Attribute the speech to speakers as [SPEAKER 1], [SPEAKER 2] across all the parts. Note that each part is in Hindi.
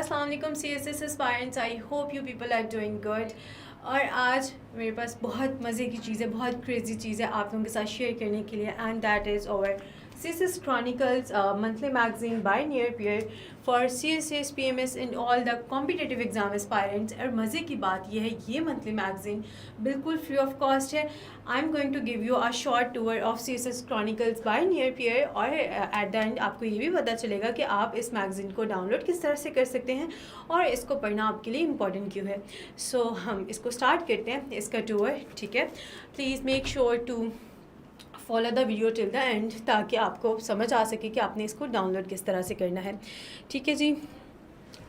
[SPEAKER 1] अस्सलाम वालेकुम CSS aspirants, I hope you people are doing good. और आज मेरे पास बहुत मज़े की चीज़ है, बहुत क्रेज़ी चीज़ है आप लोगों के साथ शेयर करने के लिए, and that is over CSS Chronicles monthly magazine by Near Peer for CSS PMS and all the competitive exam aspirants। और मज़े की बात यह है, ये मंथली मैगज़ीन बिल्कुल फ्री ऑफ कॉस्ट है। I am going to give you a short tour of CSS Chronicles by Near Peer, और एट द एंड आपको ये भी पता चलेगा कि आप इस मैगज़ीन को डाउनलोड किस तरह से कर सकते हैं और इसको पढ़ना आपके लिए इम्पॉर्टेंट क्यों है। सो हम इसको स्टार्ट करते हैं, इसका टूर। ठीक है, please make sure to follow the video till the end, ताकि आपको समझ आ सके कि आपने इसको डाउनलोड किस तरह से करना है। ठीक है जी,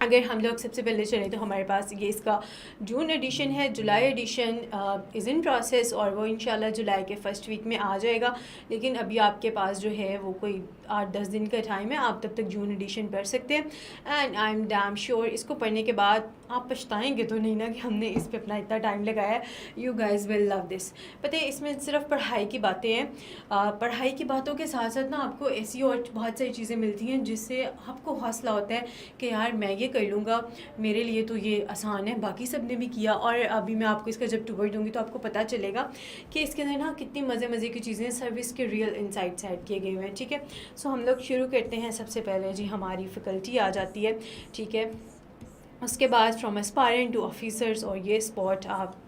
[SPEAKER 1] अगर हम लोग सबसे पहले चलें तो हमारे पास ये इसका जून एडिशन है। जुलाई एडिशन इज़ इन प्रोसेस और वो इंशाल्लाह जुलाई के फर्स्ट वीक में आ जाएगा, लेकिन अभी आपके पास जो है वो कोई 8-10 दिन का टाइम है, आप तब तक जून एडिशन पढ़ सकते हैं। And I am damn sure इसको पढ़ने के बाद आप पछताएंगे तो नहीं ना कि हमने इस पर अपना इतना टाइम लगाया है। You guys will love this. पता है, इसमें सिर्फ पढ़ाई की बातें हैं, पढ़ाई की बातों के साथ साथ ना आपको ऐसी और बहुत सारी चीज़ें मिलती हैं जिससे आपको हौसला होता है कि यार मैं ये कर लूँगा, मेरे लिए तो ये आसान है, बाकी सब ने भी किया। और अभी मैं आपको इसका जब टूर दूँगी तो आपको पता चलेगा कि इसके अंदर ना कितनी मज़े की चीज़ें सर्विस के रियल इंसाइट्स ऐड किए गए हुए हैं। ठीक है, सो हम लोग शुरू करते हैं। सबसे पहले जी हमारी फैकल्टी आ जाती है। ठीक है, उसके बाद फ्रॉम एस्पायरेंट टू ऑफिसर्स, और ये स्पॉट आप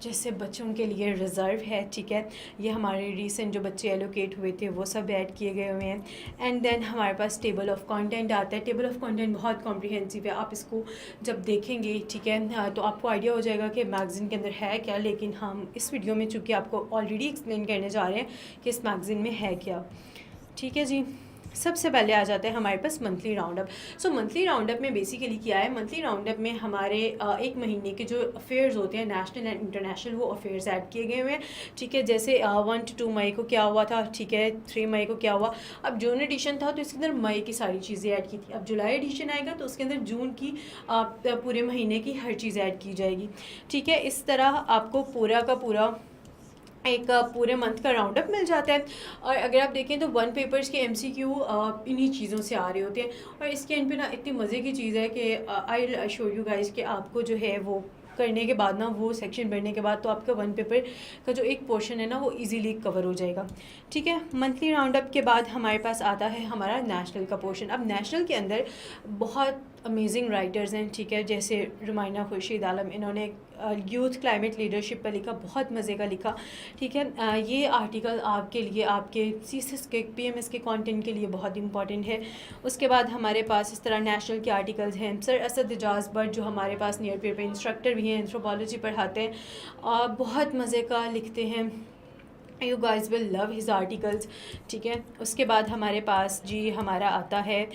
[SPEAKER 1] जैसे बच्चों के लिए रिज़र्व है। ठीक है, ये हमारे रीसेंट जो बच्चे एलोकेट हुए थे वो सब ऐड किए गए हुए हैं। एंड देन हमारे पास टेबल ऑफ कंटेंट आता है। टेबल ऑफ कंटेंट बहुत कॉम्प्रिहेंसिव है, आप इसको जब देखेंगे ठीक है तो आपको आइडिया हो जाएगा कि मैगज़ीन के अंदर है क्या, लेकिन हम इस वीडियो में चूँकि आपको ऑलरेडी एक्सप्लेन करने जा रहे हैं कि इस मैगज़ीन में है क्या। ठीक है जी, सबसे पहले आ जाता है हमारे पास monthly round up. So monthly round up में बेसिकली क्या है, मंथली राउंड अप में हमारे एक महीने के जो अफेयर्स होते हैं नेशनल एंड इंटरनेशनल, वो अफेयर्स ऐड किए गए हुए हैं। ठीक है, जैसे 1 to 2 मई को क्या हुआ था, ठीक है 3 मई को क्या हुआ। अब जून एडिशन था तो इसके अंदर मई की सारी चीज़ें ऐड की थी। अब जुलाई एडिशन आएगा तो उसके अंदर जून की पूरे महीने की हर चीज़ ऐड की जाएगी। ठीक है, इस तरह आपको पूरा का पूरा एक पूरे मंथ का राउंड अप मिल जाता है। और अगर आप देखें तो 1 पेपर्स के MCQ इन्हीं चीज़ों से आ रहे होते हैं। और इसके एंड पे ना इतनी मज़े की चीज़ है कि आई शो यू गाइस कि आपको जो है वो करने के बाद ना, वो सेक्शन बढ़ने के बाद तो आपका 1 पेपर का जो एक पोर्शन है ना वो इजीली कवर हो जाएगा। ठीक है, मंथली राउंड अप के बाद हमारे पास आता है हमारा नेशनल का पोर्शन। अब नेशनल के अंदर बहुत अमेजिंग राइटर्स हैं। ठीक है, जैसे रुमाइना खुर्शीद आलम, इन्होंने यूथ क्लाइमेट लीडरशिप पर लिखा, बहुत मज़े का लिखा। ठीक है, ये आर्टिकल आपके लिए, आपके CSS के PMS के कंटेंट के लिए बहुत इंपॉर्टेंट है। उसके बाद हमारे पास इस तरह नेशनल के आर्टिकल्स हैं। सर असद एजाज बट जो हमारे पास नियर पेयर पे इंस्ट्रक्टर भी हैं, एंथ्रोपोलॉजी पढ़ाते हैं, बहुत मज़े का लिखते हैं। You guys will love his articles. ठीक है, उसके बाद हमारे पास जी हमारा आता है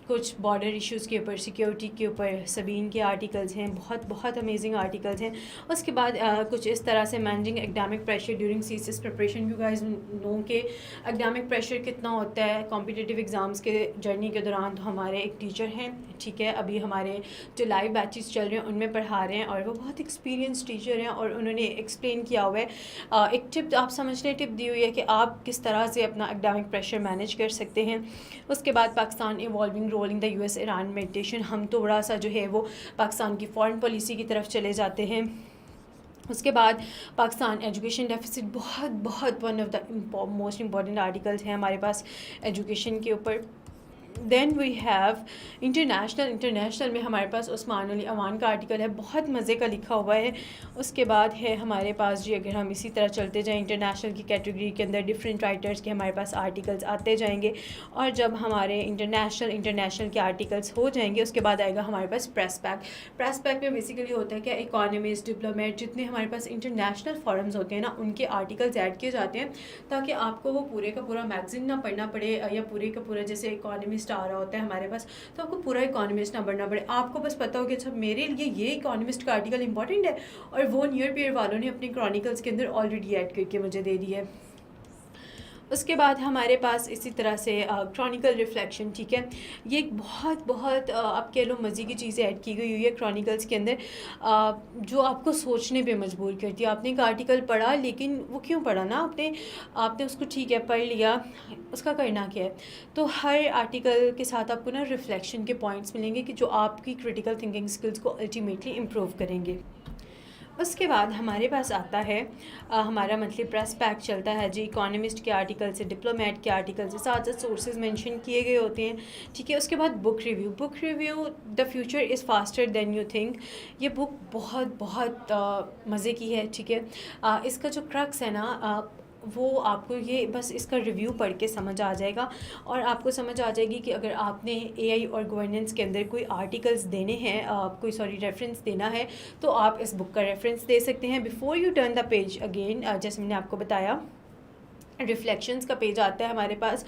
[SPEAKER 1] कुछ बॉर्डर इश्यूज़ के ऊपर, सिक्योरिटी के ऊपर सबीन के आर्टिकल्स हैं, बहुत अमेजिंग आर्टिकल्स हैं। उसके बाद कुछ इस तरह से managing academic pressure during CSS preparation. You guys know के एकेडमिक प्रेशर कितना होता है कॉम्पिटिटिव एग्ज़ाम्स के जर्नी के दौरान। तो हमारे एक टीचर हैं, ठीक है, अभी हमारे जो लाइव बैचेस चल रहे हैं उनमें पढ़ा रहे हैं, और वो बहुत एक्सपीरियंस टीचर हैं और उन्होंने एक्सप्लेन किया हुआ है, एक टिप आप समझ लें, टिप दी हुई है कि आप किस तरह से अपना एकेडमिक प्रेशर मैनेज कर सकते हैं। उसके बाद Pakistan evolving role in the US Iran meditation, हम थोड़ा सा जो है वो पाकिस्तान की फॉरेन पॉलिसी की तरफ चले जाते हैं। उसके बाद पाकिस्तान एजुकेशन डेफिसिट, बहुत one of the most important articles हैं हमारे पास एजुकेशन के ऊपर। देन वी हैव इंटरनेशनल में हमारे पास उस्मान अली अवान का आर्टिकल है, बहुत मज़े का लिखा हुआ है। उसके बाद है हमारे पास जी, अगर हम इसी तरह चलते जाएं इंटरनेशनल की कैटेगरी के अंदर डिफरेंट राइटर्स के हमारे पास आर्टिकल्स आते जाएंगे, और जब हमारे इंटरनेशनल के आर्टिकल्स हो जाएंगे उसके बाद आएगा हमारे पास प्रेस पैक में बेसिकली होता है क्या, इकोनॉमिस्ट, डिप्लोमेट, जितने हमारे पास इंटरनेशनल फॉरम्स होते हैं ना उनके आर्टिकल्स ऐड किए जाते हैं, ताकि आपको वो पूरे का पूरा मैगजीन ना पढ़ना पड़े, या पूरे का पूरा जैसे इकोनॉमिस्ट आ रहा होता है हमारे पास तो आपको पूरा इकोनॉमिस्ट ना पढ़ना पड़े, आपको बस पता हो कि अच्छा मेरे लिए ये इकोनॉमिस्ट का आर्टिकल इंपॉर्टेंट है, और वो नियर पेयर वालों ने अपने क्रॉनिकल्स के अंदर ऑलरेडी ऐड करके मुझे दे दी है। उसके बाद हमारे पास इसी तरह से क्रॉनिकल रिफ्लेक्शन, ठीक है। ये एक बहुत बहुत आप कह लो मज़े की चीज़ें ऐड की गई हुई है क्रॉनिकल्स के अंदर, जो आपको सोचने पे मजबूर करती है। आपने एक आर्टिकल पढ़ा, लेकिन वो क्यों पढ़ा ना आपने, आपने उसको ठीक है पढ़ लिया, उसका करना क्या है। तो हर आर्टिकल के साथ आपको ना रिफ्लेक्शन के पॉइंट्स मिलेंगे कि जो आपकी क्रिटिकल थिंकिंग स्किल्स को अल्टीमेटली इम्प्रूव करेंगे। उसके बाद हमारे पास आता है हमारा मंथली प्रेस पैक चलता है जी। इकोनॉमिस्ट के आर्टिकल से, डिप्लोमेट के आर्टिकल से, साथ साथ सोर्सेज मेंशन किए गए होते हैं, ठीक है। उसके बाद book review, the future is faster than you think. ये बुक बहुत बहुत मज़े की है, ठीक है। इसका जो क्रक्स है ना, वो आपको ये बस इसका रिव्यू पढ़ के समझ आ जाएगा, और आपको समझ आ जाएगी कि अगर आपने एआई और गवर्नेंस के अंदर कोई आर्टिकल्स देने हैं, रेफरेंस देना है, तो आप इस बुक का रेफरेंस दे सकते हैं। Before U turn the page again, जैसे मैंने आपको बताया, रिफ्लेक्शंस का पेज आता है हमारे पास।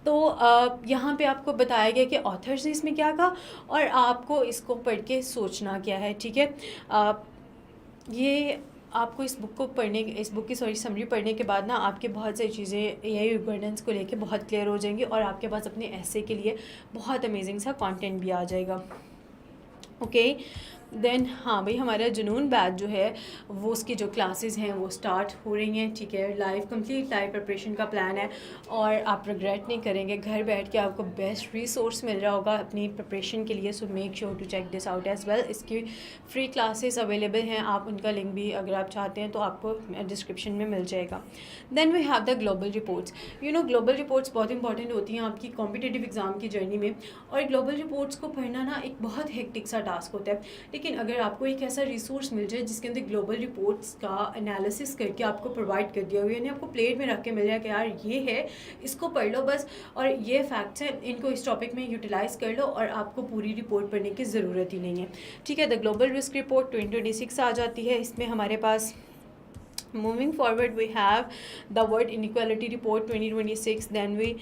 [SPEAKER 1] तो यहाँ पे आपको बताया गया कि ऑथर्स ने इसमें क्या कहा, और आपको इसको पढ़ के सोचना क्या है, ठीक है। ये आपको इस बुक की समरी पढ़ने के बाद ना आपके बहुत सारी चीज़ें एआई गवर्नेंस को लेके बहुत क्लियर हो जाएंगी, और आपके पास अपने ऐसे के लिए बहुत अमेजिंग सा कंटेंट भी आ जाएगा। ओके देन, हाँ भाई, हमारा जुनून बैच जो है वो उसकी जो क्लासेस हैं वो स्टार्ट हो रही हैं, ठीक है। कंप्लीट लाइव प्रिपरेशन का प्लान है, और आप रिग्रेट नहीं करेंगे। घर बैठ के आपको बेस्ट रिसोर्स मिल रहा होगा अपनी प्रिपरेशन के लिए। So make sure to check this out as well. इसकी फ्री क्लासेस अवेलेबल हैं, आप उनका लिंक भी अगर आप चाहते हैं तो आपको डिस्क्रिप्शन में मिल जाएगा। Then we have the global reports. Global reports बहुत इंपॉर्टेंट होती हैं आपकी कॉम्पिटिटिव एग्ज़ाम की जर्नी में, और ग्लोबल रिपोर्ट्स को पढ़ना ना एक बहुत हेक्टिक सा टास्क होता है। लेकिन अगर आपको एक ऐसा रिसोर्स मिल जाए जिसके अंदर ग्लोबल रिपोर्ट्स का एनालिसिस करके आपको प्रोवाइड कर दिया हुआ है, यानी आपको प्लेट में रख के मिल जाए कि यार ये है, इसको पढ़ लो बस, और ये फैक्ट्स हैं, इनको इस टॉपिक में यूटिलाइज़ कर लो, और आपको पूरी रिपोर्ट पढ़ने की ज़रूरत ही नहीं है, ठीक है। द ग्लोबल रिस्क रिपोर्ट 2026 आ जाती है। इसमें हमारे पास moving forward we have the world inequality report 2026। Then we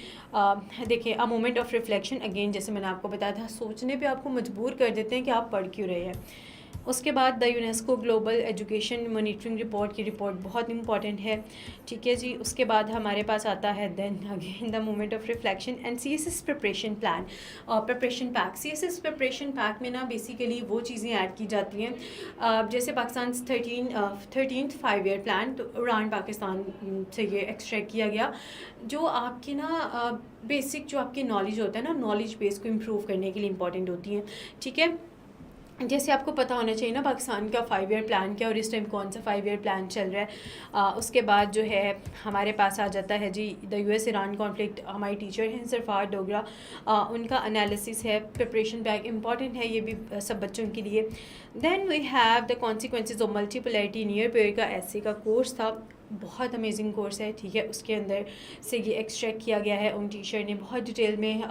[SPEAKER 1] देखिए a moment of reflection, again जैसे मैंने आपको बताया था, सोचने पे आपको मजबूर कर देते हैं कि आप पढ़ क्यों रहे हैं। उसके बाद the UNESCO global education monitoring report की रिपोर्ट बहुत इंपॉर्टेंट है, ठीक है जी। उसके बाद हमारे पास आता है then again the moment of reflection and CSS preparation plan और preparation pack. CSS preparation pack में ना बेसिकली वो चीज़ें ऐड की जाती हैं, जैसे पाकिस्तान 13th 5 ईयर प्लान, तो उड़ान पाकिस्तान से ये एक्सट्रैक्ट किया गया, जो आपके ना बेसिक जो आपकी नॉलेज होता है ना, नॉलेज बेस को इम्प्रूव करने के लिए इंपॉर्टेंट होती हैं, ठीक है। जैसे आपको पता होना चाहिए ना पाकिस्तान का 5 ईयर प्लान क्या, और इस टाइम कौन सा 5 ईयर प्लान चल रहा है। उसके बाद जो है हमारे पास आ जाता है जी द यूएस ईरान कॉन्फ्लिक्ट। हमारी टीचर हैं सरफार डोगरा, उनका एनालिसिस है। प्रिपरेशन पैक इंपॉर्टेंट है, ये भी सब बच्चों के लिए। Then we have the consequences of multipolarity. Near Peer का ऐसे का कोर्स था, बहुत अमेजिंग कोर्स है, ठीक है। उसके अंदर से ये एक्सट्रैक्ट किया गया है। उन टीचर ने बहुत डिटेल में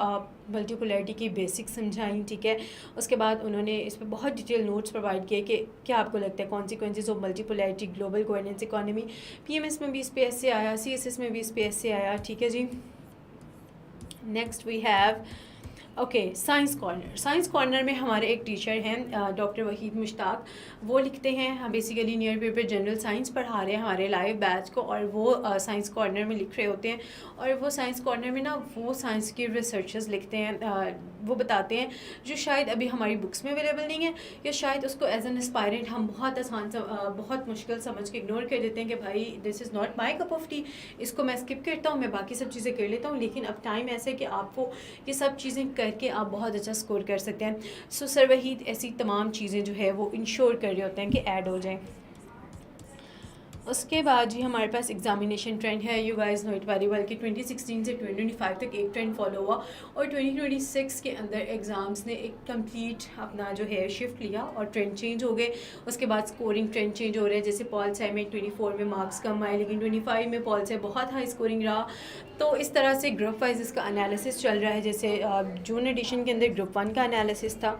[SPEAKER 1] मल्टीपोलैरिटी की बेसिक्स समझाई, ठीक है। उसके बाद उन्होंने इस पर बहुत डिटेल नोट्स प्रोवाइड किए कि क्या आपको लगता है consequences of multipolarity global governance economy. PMS में भी इस पे ऐसे आया, सीएसएस में भी इस पे ऐसे आया, ठीक है जी। Next we have okay science corner. Science corner में हमारे एक टीचर हैं डॉक्टर वहीद मुश्ताक, वो लिखते हैं basically near paper general science पढ़ा रहे हैं हमारे लाइव बैच को, और वो साइंस कॉर्नर में लिख रहे होते हैं। और वो साइंस कॉर्नर में ना वो साइंस के रिसर्चर्स लिखते हैं, वो बताते हैं जो शायद अभी हमारी बुक्स में अवेलेबल नहीं है, या शायद उसको एज एन एस्पायरेंट हम बहुत आसान बहुत मुश्किल समझ के इग्नोर कर देते हैं कि भाई this is not my cup of T, इसको मैं स्किप करता हूँ, मैं बाकी सब चीज़ें कर लेता हूँ। लेकिन अब टाइम ऐसा है कि आपको ये सब चीज़ें करके आप बहुत अच्छा स्कोर कर सकते हैं। सो सर वहीद ऐसी तमाम चीज़ें जो है वो इंश्योर कर रहे होते हैं कि ऐड हो जाएं। उसके बाद जी हमारे पास एग्जामिनेशन ट्रेंड है। You guys know it very well कि 2016 से 2025 तक एक ट्रेंड फॉलो हुआ, और 2026 के अंदर एग्ज़ाम्स ने एक कंप्लीट अपना जो है शिफ्ट लिया और ट्रेंड चेंज हो गए। उसके बाद स्कोरिंग ट्रेंड चेंज हो रहे हैं, जैसे पॉल साई में 24 में मार्क्स कम आए, लेकिन 25 में पॉल साई बहुत हाई स्कोरिंग रहा। तो इस तरह से ग्रुप वाइज इसका एनालिसिस चल रहा है, जैसे जून एडिशन के अंदर ग्रुप 1 का एनालिसिस था।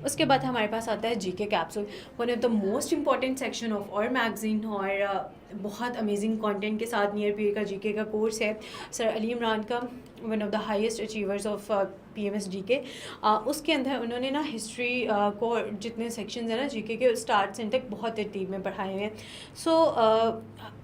[SPEAKER 1] उसके बाद हमारे पास आता है GK capsule, one of the most important section of और मैगज़ीन, और बहुत अमेजिंग कंटेंट के साथ नियर पीर का जीके का कोर्स है सर अली इमरान का। One of the highest achievers of PMS GK। उसके अंदर उन्होंने ना हिस्ट्री को जितने सेक्शंस हैं ना GK के स्टार्ट से एंड तक बहुत तरतीब में पढ़ाए हुए हैं। सो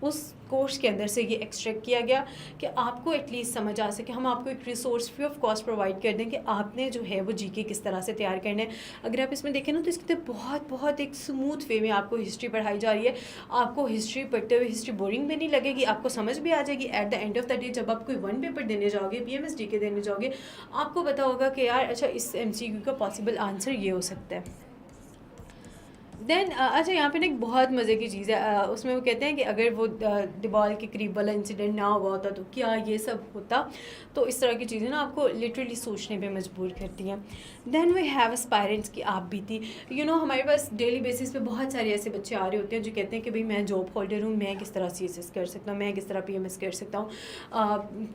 [SPEAKER 1] उस कोर्स के अंदर से ये एक्सट्रैक्ट किया गया कि आपको एटलीस्ट समझ आ सके, हम आपको एक resource free of cost provide कर दें कि आपने जो है वो GK किस तरह से तैयार करना है। अगर आप इसमें देखें ना तो इसके अंदर बहुत बहुत एक स्मूथ वे में आपको हिस्ट्री पढ़ाई जा रही है। आपको हिस्ट्री पढ़ते हुए हिस्ट्री बोरिंग भी नहीं लगेगी, आपको समझ भी आ जाएगी। Eight the end of the day जब आप कोई वन पेपर देने जाओगे, PMS GK देने जाओगे, आपको पता होगा कि यार अच्छा इस MCQ का पॉसिबल आंसर ये हो सकता है। देन अच्छा यहाँ पे ना एक बहुत मज़े की चीज़ है, उसमें वो कहते हैं कि अगर वो दिवाल के करीब वाला इंसिडेंट ना हुआ होता तो क्या ये सब होता। तो इस तरह की चीज़ें ना आपको लिटरली सोचने पे मजबूर करती हैं। देन वी हैव एस्पायरेंट्स की आप भी थी, हमारे पास डेली बेसिस पे बहुत सारे ऐसे बच्चे आ रहे होते हैं जो कहते हैं कि भाई मैं जॉब होल्डर हूँ, मैं किस तरह CSS कर सकता हूँ, मैं किस तरह PMS कर सकता हूँ।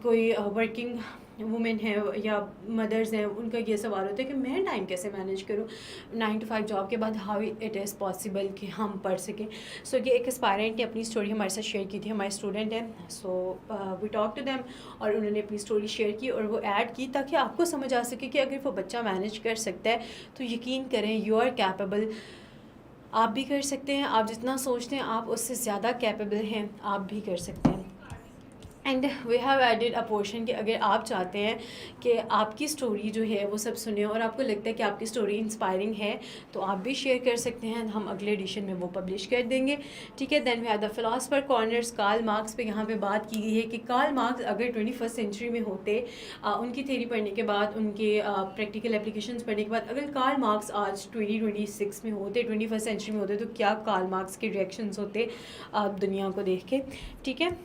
[SPEAKER 1] कोई वर्किंग वुमेन है या मदर्स हैं, उनका ये सवाल होता है कि मैं टाइम कैसे मैनेज करूँ 9 to 5 जॉब के बाद, हाउ इट इज़ पॉसिबल कि हम पढ़ सकें। सो ये एक एस्पायरेंट ने अपनी स्टोरी हमारे साथ शेयर की थी, हमारे स्टूडेंट हैं। So we talk to them और उन्होंने अपनी स्टोरी शेयर की और वो ऐड की ताकि आपको समझ आ सके कि अगर वो बच्चा मैनेज कर सकता है तो यकीन करें यू आर कैपेबल, आप भी कर सकते हैं। आप जितना सोचते हैं आप उससे ज़्यादा कैपेबल हैं, आप भी कर सकते हैं। And we have added a portion कि अगर आप चाहते हैं कि आपकी स्टोरी जो है वो सब सुने और आपको लगता है कि आपकी स्टोरी इंस्पायरिंग है तो आप भी शेयर कर सकते हैं, हम अगले एडिशन में वो पब्लिश कर देंगे, ठीक है। Then we have the philosopher corners. Karl Marx पे यहाँ पे बात की गई है कि कार्ल मार्क्स अगर 21st सेंचुरी में होते, उनकी थ्योरी पढ़ने के बाद, उनके प्रैक्टिकल एप्लीकेशंस पढ़ने के बाद, अगर कार्ल मार्क्स आज 2026 में होते, 21st सेंचुरी में होते तो क्या कार्ल मार्क्स के रिएक्शंस होते दुनिया को देख के, ठीक है।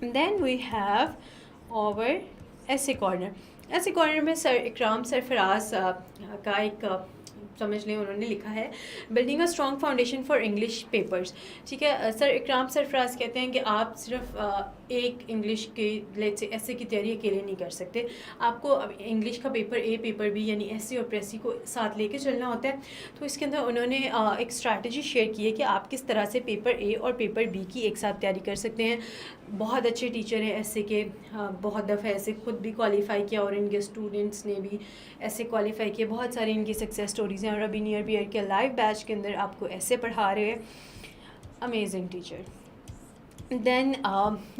[SPEAKER 1] Then we have our essay corner। essay corner में सर इकराम सरफराज का एक समझ लें उन्होंने लिखा है building a strong foundation for English papers, ठीक है। सर इकराम सरफराज कहते हैं कि आप सिर्फ एक इंग्लिश के लेट से ऐसे की तैयारी अकेले नहीं कर सकते, आपको अब इंग्लिश का पेपर A, पेपर B यानी ऐसे और प्रेसी को साथ लेके चलना होता है। तो इसके अंदर उन्होंने एक स्ट्रैटेजी शेयर की है कि आप किस तरह से पेपर A और पेपर B की एक साथ तैयारी कर सकते हैं। बहुत अच्छे टीचर हैं ऐसे के, बहुत दफ़ा ऐसे खुद भी क्वालिफ़ाई किया और इनके स्टूडेंट्स ने भी ऐसे क्वालिफ़ाई किया। बहुत सारी इनकी सक्सेस स्टोरीज़ हैं और अभी नियर बियर के लाइव बैच के अंदर आपको ऐसे पढ़ा रहे हैं। Amazing teacher. Then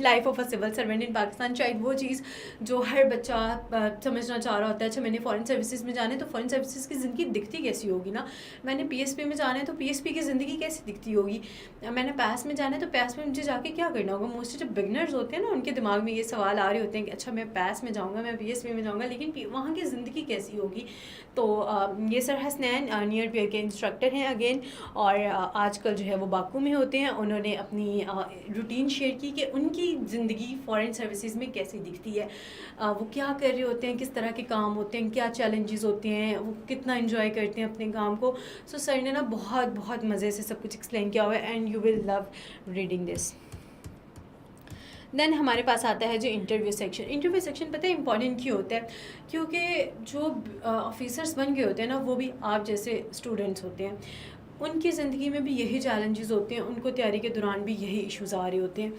[SPEAKER 1] life of a civil servant in Pakistan, शायद वो चीज़ जो हर बच्चा समझना चाह रहा होता है। अच्छा मैंने फॉरेन सर्विसेज में जाना है तो फॉरेन सर्विसेज की ज़िंदगी दिखती कैसी होगी ना, मैंने PSP में जाना है तो PSP की ज़िंदगी कैसी दिखती होगी, मैंने पैस में जाना है तो पैस में मुझे जाके क्या करना होगा। मोस्टली जो बिगनर्स होते हैं ना उनके दिमाग में ये सवाल आ रहे होते हैं कि अच्छा मैं पैस में जाऊँगा, मैं PSP में जाऊँगा, लेकिन वहाँ की ज़िंदगी कैसी होगी। तो ये सर हसनैन नियर बियर के इंस्ट्रक्टर हैं अगेन, और आजकल जो है वो बाकू में होते हैं। उन्होंने अपनी रूटीन शेयर की कि उनकी ज़िंदगी फॉरेन सर्विसेज में कैसी दिखती है, वो क्या कर रहे होते हैं, किस तरह के काम होते हैं, क्या चैलेंजेस होते हैं, वो कितना एंजॉय करते हैं अपने काम को। सो सर ने ना बहुत बहुत मज़े से सब कुछ एक्सप्लेन किया हुआ है and you will love reading this. देन हमारे पास आता है जो इंटरव्यू सेक्शन। इंटरव्यू सेक्शन पता है इंपॉर्टेंट क्यों होता है, क्योंकि जो ऑफिसर्स बन गए होते हैं ना वो भी आप जैसे स्टूडेंट्स होते हैं, उनकी ज़िंदगी में भी यही चैलेंजेस होते हैं, उनको तैयारी के दौरान भी यही इश्यूज़ आ रहे होते हैं।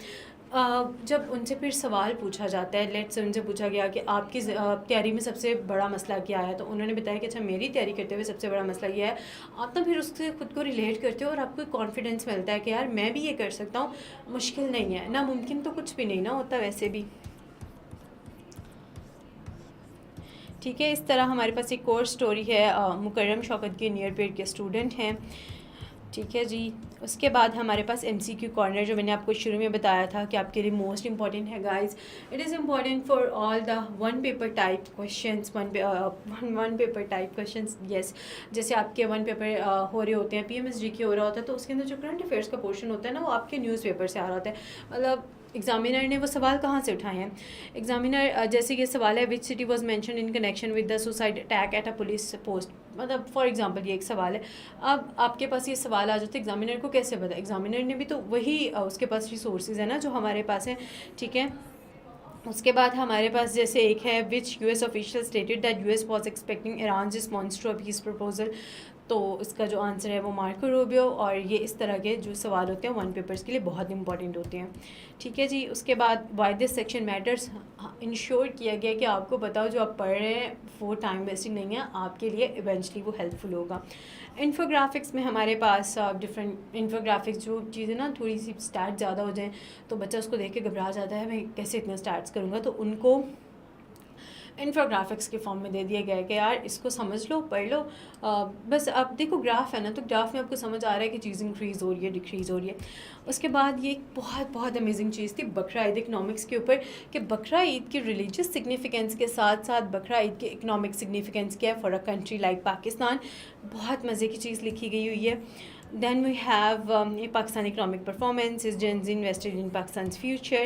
[SPEAKER 1] जब उनसे फिर सवाल पूछा जाता है, लेट्स से उनसे पूछा गया कि आपकी तैयारी में सबसे बड़ा मसला क्या है, तो उन्होंने बताया कि अच्छा मेरी तैयारी करते हुए सबसे बड़ा मसला ये है। आप तो फिर उससे खुद को रिलेट करते हो और आपको कॉन्फिडेंस मिलता है कि यार मैं भी ये कर सकता हूँ, मुश्किल नहीं है ना, मुमकिन तो कुछ भी नहीं ना होता वैसे भी, ठीक है। इस तरह हमारे पास एक और स्टोरी है, मुकर्रम शौकत के नियर पेड के स्टूडेंट हैं, ठीक है जी। उसके बाद हमारे पास MCQ कॉर्नर जो मैंने आपको शुरू में बताया था कि आपके लिए मोस्ट इंपॉर्टेंट है guys. It is important for all the one paper type questions, one paper type questions, yes. जैसे आपके वन पेपर हो रहे होते हैं, PMS GK हो रहा होता है, तो उसके अंदर जो करंट अफेयर्स का पोर्शन होता है ना वो आपके न्यूज़पेपर से आ रहा होता है। मतलब एग्जामिनर ने वो सवाल कहाँ से उठाए हैं। एग्जामिनर जैसे ये सवाल है, which city was mention in connection with the suicide attack at a police post, मतलब फॉर एग्जांपल ये एक सवाल है। अब आपके पास ये सवाल आ जाता है, एग्जामिनर को कैसे पता, एग्जामिनर ने भी तो वही उसके पास रिसोर्सेज है ना जो हमारे पास है, ठीक है। उसके बाद हमारे पास जैसे एक है which US official stated that US was expecting Iran response to a peace proposal, तो इसका जो आंसर है वो मार्को रूबियो, और ये इस तरह के जो सवाल होते हैं वन पेपर्स के लिए बहुत इंपॉर्टेंट होते हैं। ठीक है जी। उसके बाद why this section matters, ensure किया गया कि आपको पता हो जो आप पढ़ रहे हैं वो टाइम वेस्टिंग नहीं है, आपके लिए इवेंचुअली वो हेल्पफुल होगा। इन्फोग्राफिक्स में हमारे पास डिफरेंट इन्फोग्राफिक्स जो चीज़ें ना थोड़ी सी स्टार्ट ज़्यादा हो जाएँ तो बच्चा उसको देख के घबरा जाता है, मैं कैसे इतना स्टार्ट्स करूँगा, तो उनको इन्फोग्राफिक्स के फॉर्म में दे दिया गया है कि यार इसको समझ लो, पढ़ लो। बस आप देखो ग्राफ है ना, तो ग्राफ में आपको समझ आ रहा है कि चीज़ इंक्रीज़ हो रही है, डिक्रीज़ हो रही है। उसके बाद ये एक बहुत बहुत अमेजिंग चीज़ थी बकरा ईद इकनॉमिक्स के ऊपर, कि बकरा ईद की रिलीजियस सिग्निफिकेंस के साथ साथ बकरा ईद की इकनॉमिक सिग्निफिकेंस क्या है for a country like Pakistan. बहुत मज़े की चीज़ लिखी गई हुई है। Then we have Pakistan economic performance, is Gen Z invested in Pakistan's future,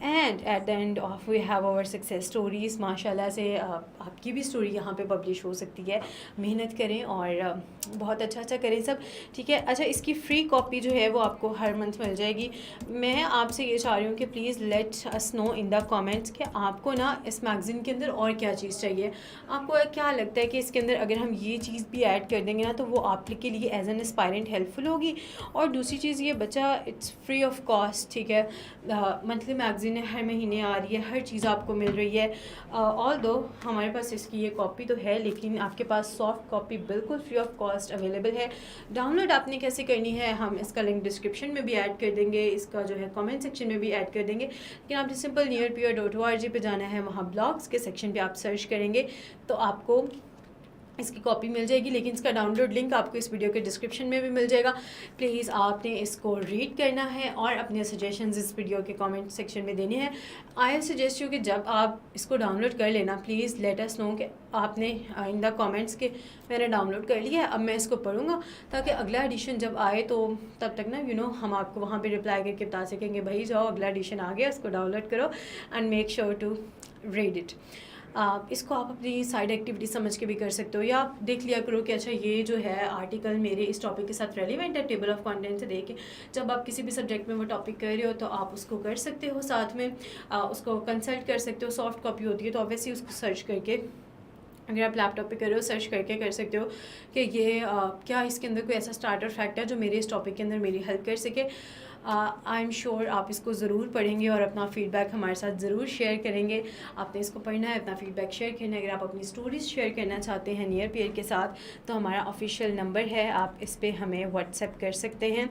[SPEAKER 1] and at the end of we have our success stories। माशाल्लाह से आपकी भी स्टोरी यहाँ पे पब्लिश हो सकती है, मेहनत करें और बहुत अच्छा करें सब। ठीक है। अच्छा, इसकी फ्री कॉपी जो है वो आपको हर मंथ मिल जाएगी। मैं आपसे ये चाह रही हूँ कि please let us know in the comments कि आपको ना इस मैगज़ीन के अंदर और क्या चीज़ चाहिए। आपको क्या लगता है कि इसके अंदर अगर हम ये चीज़ भी ऐड कर देंगे ना तो वो आपके लिए एज एन एस्पायरेंट हेल्पफुल होगी। और दूसरी चीज़ ये बच्चा इट्स फ्री ऑफ कॉस्ट। ठीक है। मंथली मैगज़ीन है, हर महीने आ रही है, हर चीज़ आपको मिल रही है। ऑल दो हमारे पास इसकी ये कॉपी तो है, लेकिन आपके पास सॉफ्ट कॉपी बिल्कुल फ्री ऑफ कॉस्ट अवेलेबल है। डाउनलोड आपने कैसे करनी है, हम इसका लिंक डिस्क्रिप्शन में भी ऐड कर देंगे, इसका जो है कमेंट सेक्शन में भी ऐड कर देंगे। लेकिन आपने सिंपल nearpeer.org पे जाना है, वहाँ ब्लॉग्स के सेक्शन पे आप सर्च करेंगे तो आपको इसकी कॉपी मिल जाएगी। लेकिन इसका डाउनलोड लिंक आपको इस वीडियो के डिस्क्रिप्शन में भी मिल जाएगा। प्लीज़ आपने इसको रीड करना है और अपने सजेशंस इस वीडियो के कमेंट सेक्शन में देने हैं। आई सजेस्ट यू कि जब आप इसको डाउनलोड कर लेना, प्लीज़ लेट अस नो कि आपने इन द कमेंट्स के मैंने डाउनलोड कर लिया है, अब मैं इसको पढ़ूँगा, ताकि अगला एडिशन जब आए तो तब तक ना हम आपको वहाँ पर रिप्लाई करके बता सकेंगे भाई जाओ अगला एडिशन आ गया, इसको डाउनलोड करो and make sure to read it. इसको आप अपनी साइड एक्टिविटी समझ के भी कर सकते हो, या आप देख लिया करो कि अच्छा ये जो है आर्टिकल मेरे इस टॉपिक के साथ रेलिवेंट है, टेबल ऑफ कंटेंट से देख के जब आप किसी भी सब्जेक्ट में वो टॉपिक कर रहे हो तो आप उसको कर सकते हो, साथ में उसको कंसल्ट कर सकते हो। सॉफ्ट कॉपी होती है तो ऑब्वियसली उसको सर्च करके, अगर आप लैपटॉप पे कर रहे हो सर्च करके कर सकते हो कि ये क्या इसके अंदर कोई ऐसा स्टार्टर फैक्ट है जो मेरे इस टॉपिक के अंदर मेरी हेल्प कर सके। आई एम श्योर आप इसको ज़रूर पढ़ेंगे और अपना फ़ीडबैक हमारे साथ ज़रूर शेयर करेंगे। आपने इसको पढ़ना है, अपना फ़ीडबैक शेयर करना है। अगर आप अपनी स्टोरीज़ शेयर करना चाहते हैं नियर पेयर के साथ तो हमारा ऑफिशियल नंबर है, आप इस पर हमें व्हाट्सएप कर सकते हैं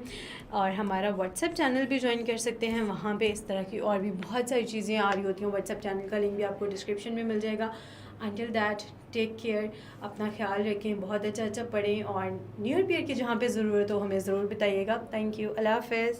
[SPEAKER 1] और हमारा व्हाट्सएप चैनल भी ज्वाइन कर सकते हैं। वहाँ पे इस तरह की और भी बहुत सारी चीज़ें आ रही होती हैं। व्हाट्सएप चैनल का लिंक भी आपको डिस्क्रिप्शन में मिल जाएगा। Until that, टेक केयर, अपना ख्याल रखें, बहुत अच्छा पढ़ें और नियर पेयर की जहाँ पे ज़रूरत हो हमें ज़रूर बताइएगा। Thank you. अल्लाह हाफ़िज़।